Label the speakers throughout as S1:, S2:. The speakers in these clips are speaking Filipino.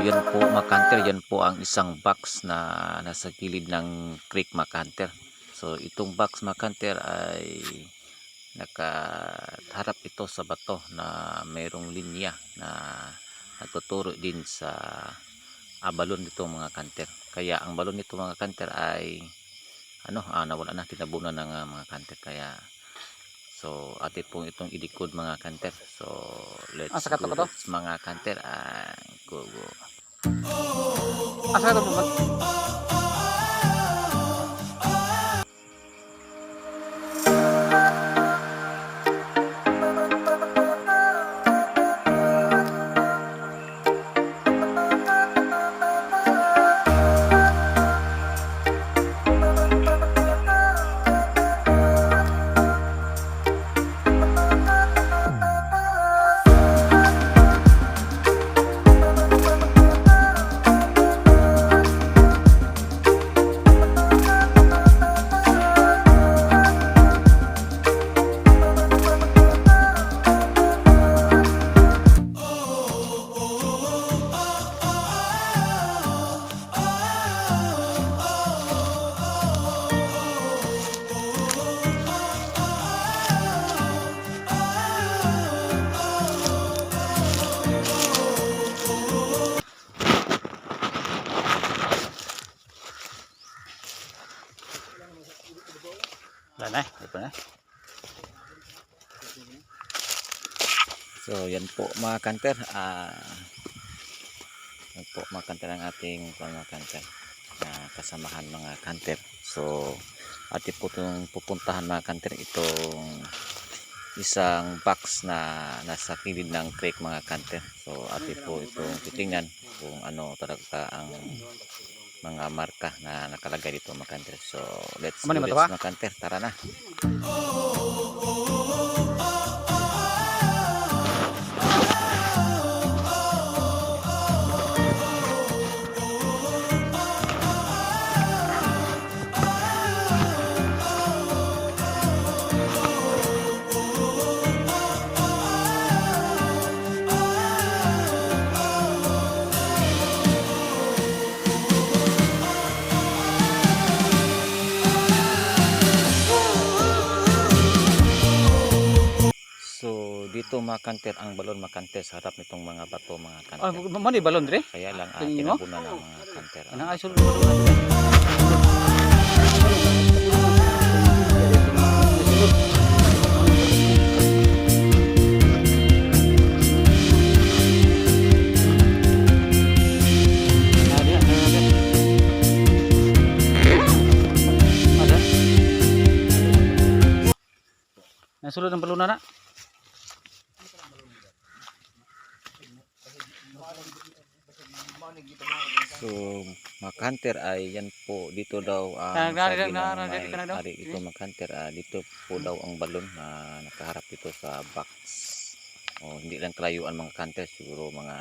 S1: yun po mga kanter, yan po ang isang box na nasa gilid ng creek mga kanter. So itong box mga kanter ay nakaharap ito sa bato na mayroong linya na nagtuturo din sa balon nito mga kanter. Kaya ang balon nito mga kanter ay nawala na, tinabunan ng mga kanter. Kaya so atin pong itong ilikod mga kanter. So let's
S2: Asa ka to
S1: go
S2: ko to?
S1: mga kanter. Go.
S2: Asa ka to po? Wala na, ito na.
S1: So yan po mga kanter. Yan po mga kanter ang ating mga kanter kasamahan mga kanter. So atin po itong pupuntahan mga kanter, itong isang box na nasa kilid ng creek mga kanter. So atin po itong titingnan kung ano talaga ang mga marka na nakalagay dito mga kanter. So let's go mga kanter, tara na. So dito mga kanter ang balon mga kanter sa harap nitong mga bato mga kanter.
S2: Mani balon dire?
S1: Kaya lang tinabunan ng mga kanter.
S2: Anang ay sulod balon dire. Nasulod ang balon na.
S1: So mga kanter ay yan po dito daw ang sabi ng may-ari ito mga kanter, dito po daw ang balon na nakaharap ito sa box. Hindi lang kalayuan mga kanter, siguro mga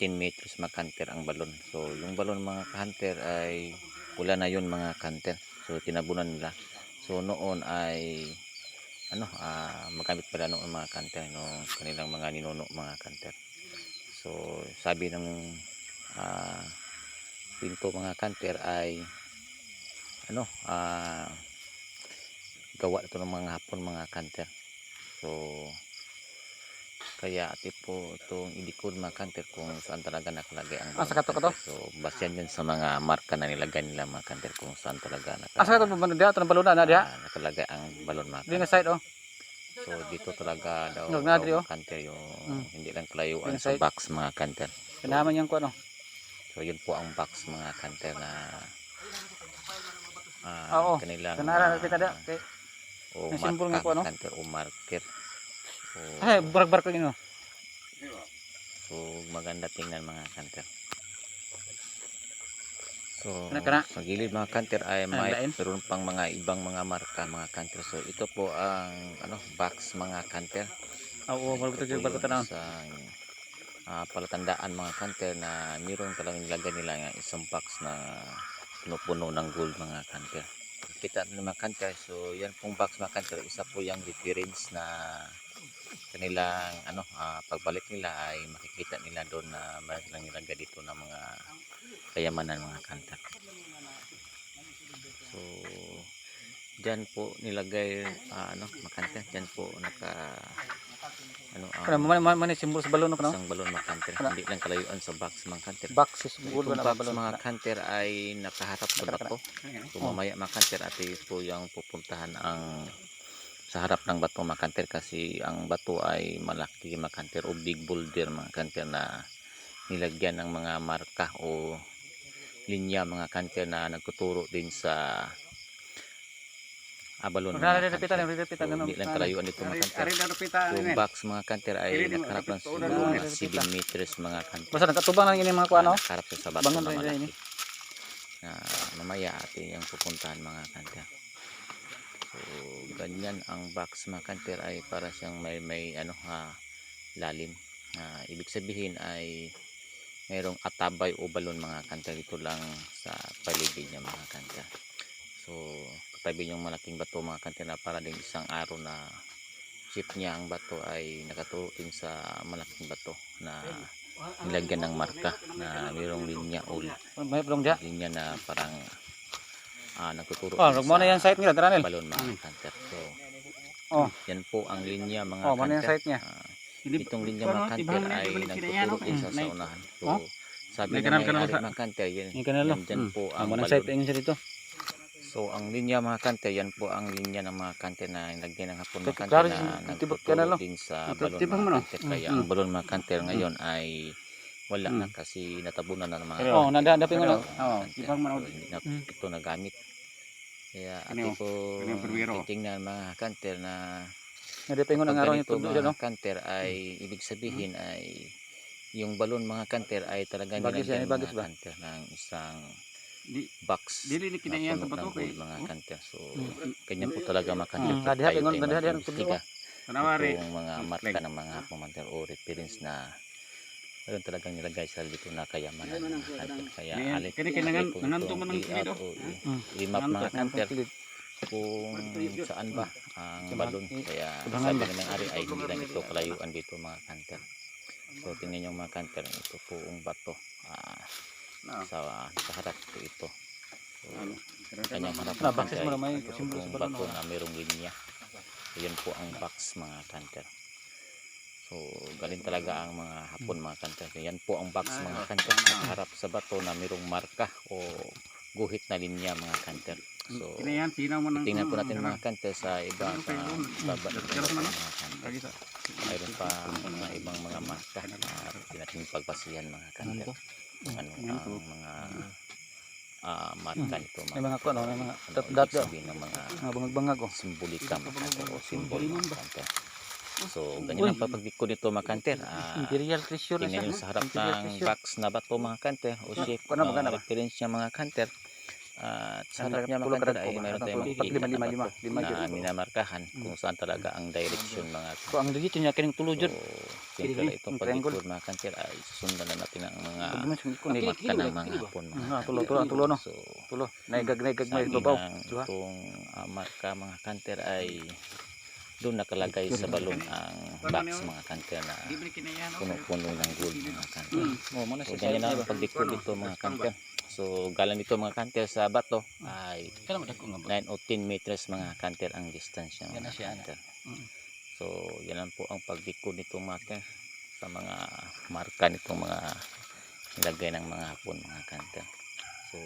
S1: 10 meters mga kanter ang balon. So yung balon mga kanter ay wala na yun mga kanter. So tinabunan nila. So noon ay magamit pala noong mga kanter no, kanilang mga ninuno mga kanter. So sabi ng pinto mga kanter ay gawa ito ng mga hapon mga kanter. So kaya ati po itong ilikod mga kanter kung saan talaga nakalagay ang
S2: Asa ka to ko to?
S1: So basyan yun sa mga marka na nilagay nila mga kanter kung saan talaga
S2: Asa ka to balon dia? Ito balon na dia.
S1: nakalagay ang balon mga
S2: Di
S1: kanter.
S2: nga side oh.
S1: So dito talaga daw
S2: mga
S1: kanter yung hindi lang kalayuan sa
S2: side.
S1: box mga kanter.
S2: Kanaman yang ko ano.
S1: So yun po ang box mga kanter na kanilang
S2: kanara kita dia. Okay.
S1: o
S2: simbol nga po ano.
S1: kanter o marker.
S2: Ay, barag-barag ko yun oh.
S1: So maganda tingnan mga kanter. So sa gilid mga kanter ay mayroon pang mga ibang mga marka mga kanter. So ito po ang box mga kanter.
S2: Oo, barag-barag na.
S1: Palatandaan mga kanter na mayroon talagang nilagay nila ng isang box na puno ng gold mga kanter. Kita natin mga kanter. So yan pong box mga kanter, isa po yung reference na kanilang pagbalik nila ay makikita nila doon na mayroon lang nilagay dito ng mga kayamanan mga hunter. So diyan po nilagay mga hunter, diyan po
S2: Kana man simbol sa balon no.
S1: isang balon mga hunter, hindi lang kalayuan sa box mga hunter.
S2: Box is good
S1: Itong
S2: na
S1: box
S2: balon.
S1: mga hunter ay nakaharap sa bato. So mamaya mga hunter at ito yung pupuntahan sa harap ng bato mga hunter, kasi ang bato ay malaki mga hunter o big boulder mga hunter na nilagyan ng mga marka o linya mga hunter na nagtuturo din sa balon mga hunter. So hindi lang kalayuan dito mga hunter. Yung box mga hunter ay nakaharap lang siguro mga 7 meters mga hunter.
S2: Basta nagkatubang lang ini mga kuan no.
S1: Nakaharap sa bato
S2: Bangon
S1: na
S2: rin
S1: malaki.
S2: ini.
S1: Mamaya atin yung pupuntahan mga hunter. So ganyan ang box mga hunter, ay para siyang may lalim. Ibig sabihin ay mayroong atabay o balon mga hunter dito lang sa paligid niya mga hunter. So katabi yung malaking bato mga hunter na para din isang araw na shape niya ang bato ay nakaturo din sa malaking bato na nilagyan ng marka na mayroong linya o
S2: May blong dia.
S1: linya na parang nagtuturo
S2: Oh,
S1: din
S2: mo na yan site nila Daniel.
S1: balon mga hunter. So yan po ang linya mga
S2: Oh, mo na yan
S1: hunter.
S2: site niya.
S1: Itong linya mga hunter ay nagtuturo din sa saunahan. So sabi nga mga hunter, yan dyan po ang
S2: Mo na
S1: balon.
S2: site ingon siya dito.
S1: So ang linya mga hunter, yan po ang linya ng mga hunter na nilagyan ng hapon mga
S2: Klaro
S1: hunter na
S2: tibok ka na,
S1: nagtuturo
S2: no?
S1: din sa balon
S2: Tibang mo,
S1: mga
S2: no?
S1: hunter. Kaya ang balon mga hunter ngayon ay wala na kasi natabunan na ng mga
S2: Oh,
S1: hunter.
S2: nadapin mo no.
S1: Oo, hindi na ito nagamit. Kaya ate ko titingnan mga hunter na
S2: Nadapin mo ng
S1: pag
S2: araw yung
S1: ganito
S2: tubo dyan no.
S1: mga hunter ay ibig sabihin ay yung balon mga hunter ay talaga
S2: Bagis yan,
S1: nilagyan
S2: bagis
S1: mga
S2: ba?
S1: hunter ng isang box na puno ng gold mga hunter. So ganyan po talaga mga hunter. Pag
S2: Nadiha
S1: tayo
S2: ingon
S1: ay
S2: nadiha
S1: mag-imbestiga, itong mga marka ng mga hapon hunter o reference na meron talagang nilagay sa dito na kayamanan mga hunter. Kaya alit po itong i-out o i-map mga hunter kung saan ba ang balon. Kaya sabi ng may-ari ay hindi lang ito kalayuan dito mga hunter. So tingnan nyo mga hunter, ito po ang bato sa harap po ito. So kanyang harap mga hunter, ito po ang bato na mayroong linya. So yan po ang box mga hunter. So galing talaga ang mga hapon mga hunter. Yan po ang box mga hunter, nakaharap sa bato na mayroong marka o guhit na linya mga hunter. So tingnan po natin mga hunter sa iba pa baba nito mga hunter. Mayroon pa mga ibang mga marka na natin pagbasihan mga hunter. Ano ang mga marka nito
S2: May mga kuan may mga
S1: dot sabihin ng mga
S2: bangag-bangag oh.
S1: simbolika mga hunter o symbol mga hunter. So ganyan ang papagdikod nito mga hunter.
S2: Imperial treasure na
S1: Tingnan nyo
S2: siya.
S1: sa harap ng box na bato mga hunter o shape reference niya mga hunter. At sa harap niya mga hunter ay mayroon tayong makikita na bato na minamarkahan kung saan talaga ang direction mga hunter.
S2: So ang dito niya kining tulo jud.
S1: So simple itong pagdikod mga hunter ay susundan na natin ang mga marka ng mga hapon mga hunter.
S2: Tulo no.
S1: So
S2: Tulo. Naigag may
S1: sabi
S2: babaw.
S1: ng itong marka mga hunter ay doon nakalagay sa balon ang box mga hunter na puno-puno ng gold mga hunter. So ganyan na ang pagdikod dito mga hunter. So galang dito mga hunter sa bato ay 9 o 10 meters mga hunter ang distance niya mga hunter. So yan lang po ang pagdikod nito mga hunter sa mga marka nitong mga nilagay ng mga hapon mga hunter. So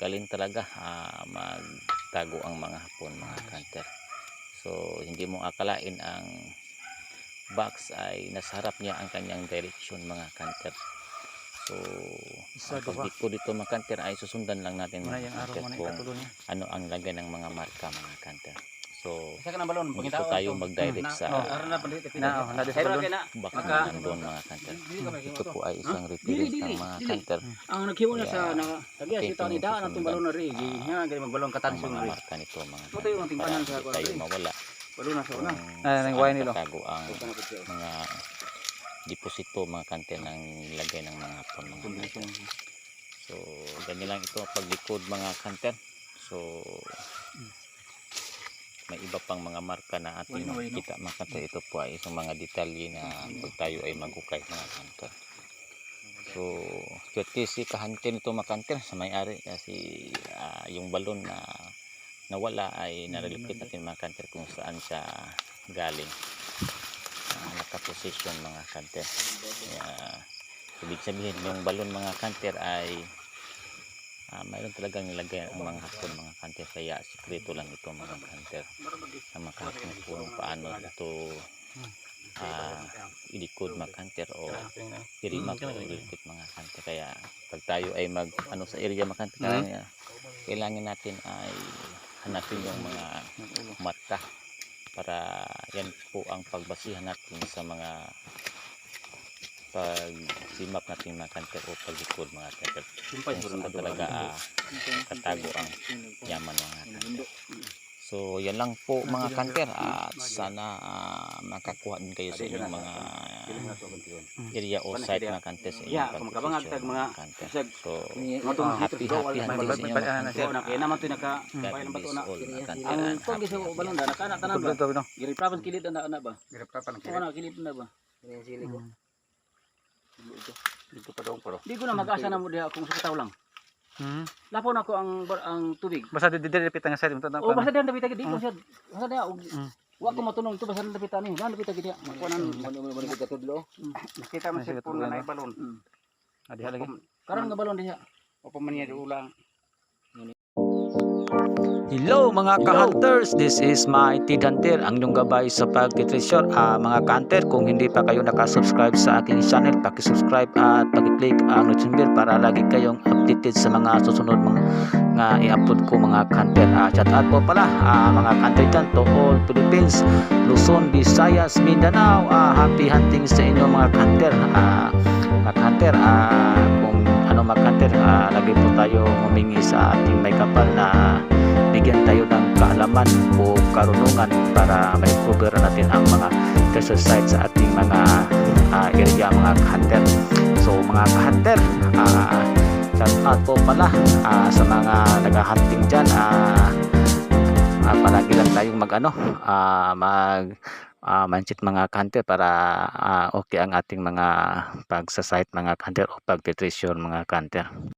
S1: galing talaga magtago ang mga hapon mga hunter. So hindi mo akalain ang box ay nasa harap niya ang kanyang direction mga hunter. So ang pagdikod dito mga hunter ay susundan lang natin mga hunter kung ano ang lagay ng mga marka mga hunter. So hindi po tayo mag-direct sa box na nandun mga hunter. Ito po ay isang reference ng mga hunter.
S3: Ang naghiwa na sa tagiya si tao ni daan atong balon na ri nga gali magbalon
S1: Ang
S3: katansyon
S1: mga
S3: ri.
S1: marka nito mga
S3: Ito yung
S1: hunter
S3: tingpanan
S1: para
S3: sa
S1: hindi tayo mawala
S3: balon na sa una.
S2: nang wine nilo.
S1: tago ang mga deposito mga hunter ng nilagay ng mga hapon mga hunter. So ganyan lang ito ang paglikod mga hunter. So may iba pang mga marka na ating makikita mga kanter. Ito po ay isang mga detalye na pag tayo ay maghukay mga kanter. So courtesy kahante nito mga kanter sa may-ari kasi yung balon na nawala ay narelocate natin mga kanter kung saan siya galing. Nakaposisyon mga kanter. Ibig sabihin yung balon mga kanter ay mayroon talagang nilagay ang mga hapon mga kanter, kaya sikreto lang ito mga kanter na makakita kung paano ito ilikod mga kanter o irimak o ilikod mga kanter. Kaya pag tayo ay mag sa area mga kanter, kailangan natin ay hanapin yung mga mata para yan po ang pagbasihan natin sa mga pag-simap natin mga kanter o paglikod mga kanter kung saan talaga katago ang yaman mga kanter. So yan lang po mga kanter, at sana makakuha din kayo sa inyong mga area o site mga kanter sa inyong pagpapasyon mga kanter. So happy hunting sa inyong mga kanter.
S3: Kaya naman ito naka
S1: God bless all mga kanter.
S3: ang kung giso balon da naka tanan ba giri province kilid na ba giri province kilid na ba sili ko dito pa daw pero di ko na mag-asa na mo diha kung sa taw lang. Lapo na ko ang tubig.
S2: Basta didiripitan nga sa ito.
S3: Oh, basta diyan dapita gid ko siya. Basta diha wa ko matunong ito basta dapita ni. Dan dapita gid diha. Makuanan mo dito tudlo. Nakita man sa pun na balon.
S2: Diha lagi.
S3: Karon nga balon diha. O pa man niya ulang.
S4: Hello mga ka-hunters, this is my Tid Hunter, ang inyong gabay sa pagtitreasure. Mga ka-hunter, kung hindi pa kayo nakasubscribe sa aking channel, pakisubscribe at pakiclick ang notification bell para lagi kayong updated sa mga susunod mga i-upload ko mga ka-hunter. Shout out po pala mga ka-hunter dyan to all Philippines, Luzon, Visayas, Mindanao. Happy hunting sa inyo mga ka-hunter. Mga ka-hunter, kung ano mga ka-hunter, lagi po tayo humingi sa ating may kapal na bigyan tayo ng kaalaman o karunungan para ma-improve natin ang mga treasure sites sa ating mga area mga ka-hunter. So mga ka-hunter, shout out po pala sa mga nag-hunting dyan. Palagi lang tayong mindset mga ka-hunter para okay ang ating mga pagsasite mga ka-hunter o pag-treasure mga ka-hunter.